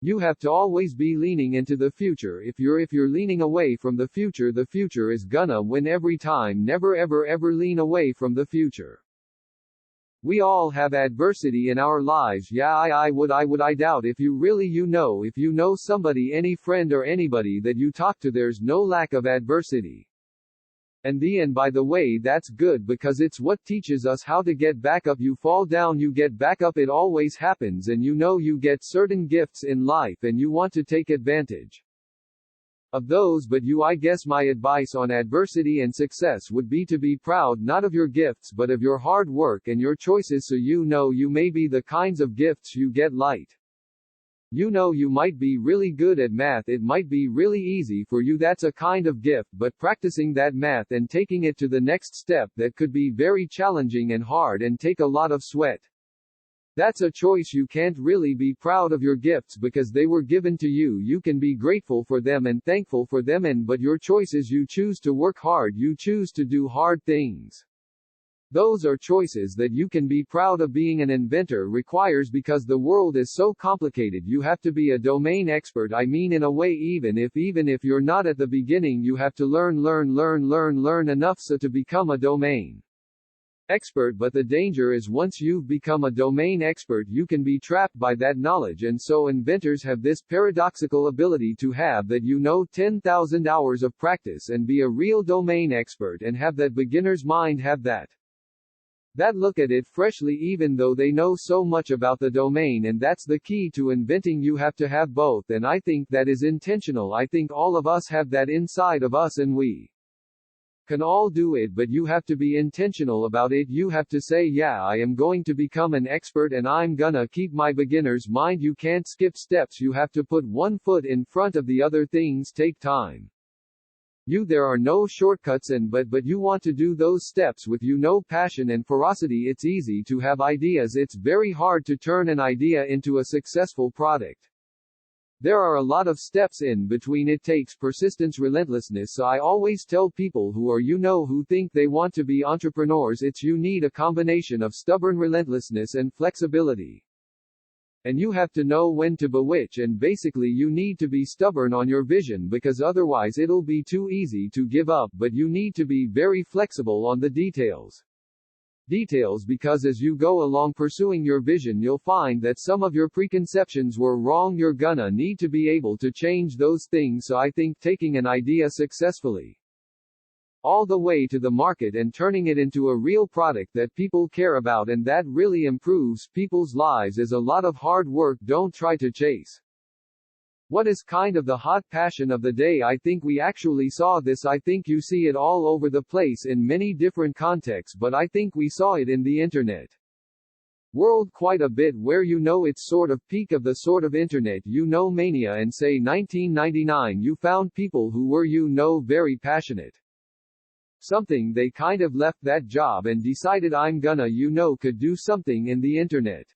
You have to always be leaning into the future. If you're leaning away from the future is gonna win every time. Never ever ever lean away from the future. We all have adversity in our lives. Yeah, I doubt if you really if you know somebody, any friend or anybody that you talk to, there's no lack of adversity. And by the way, that's good because it's what teaches us how to get back up. You fall down, you get back up. It always happens, and you get certain gifts in life and you want to take advantage of those. But I guess my advice on adversity and success would be to be proud not of your gifts but of your hard work and your choices. So you may be the kinds of gifts you get light. You might be really good at math. It might be really easy for you. That's a kind of gift. But practicing that math and taking it to the next step, that could be very challenging and hard and take a lot of sweat. That's a choice. You can't really be proud of your gifts because they were given to you. You can be grateful for them and thankful for them, but your choice is you choose to work hard. You choose to do hard things. Those are choices that you can be proud of. Being an inventor requires, because the world is so complicated, you have to be a domain expert. I mean, in a way, even if you're not at the beginning, you have to learn enough so to become a domain expert. But the danger is once you've become a domain expert, you can be trapped by that knowledge. And so inventors have this paradoxical ability to have 10,000 hours of practice and be a real domain expert, and have that beginner's mind, have that look at it freshly even though they know so much about the domain. And that's the key to inventing. You have to have both, and I think that is intentional. I think all of us have that inside of us, and we can all do it, but you have to be intentional about it. You have to say, yeah, I am going to become an expert and I'm gonna keep my beginner's mind. You can't skip steps. You have to put one foot in front of the other. Things take time. There are no shortcuts, but you want to do those steps with passion and ferocity. It's easy to have ideas. It's very hard to turn an idea into a successful product. There are a lot of steps in between. It takes persistence, relentlessness. So I always tell people who think they want to be entrepreneurs, you need a combination of stubborn relentlessness and flexibility. And you have to know when to bewitch, and basically you need to be stubborn on your vision, because otherwise it'll be too easy to give up. But you need to be very flexible on the details. Because as you go along pursuing your vision, you'll find that some of your preconceptions were wrong. You're gonna need to be able to change those things. So I think taking an idea successfully all the way to the market and turning it into a real product that people care about and that really improves people's lives is a lot of hard work. Don't try to chase what is kind of the hot passion of the day. I think we actually saw this. I think you see it all over the place in many different contexts, but I think we saw it in the internet world quite a bit, where it's sort of peak of the sort of internet mania. And say 1999, you found people who were very passionate something. They kind of left that job and decided, I'm gonna could do something in the internet.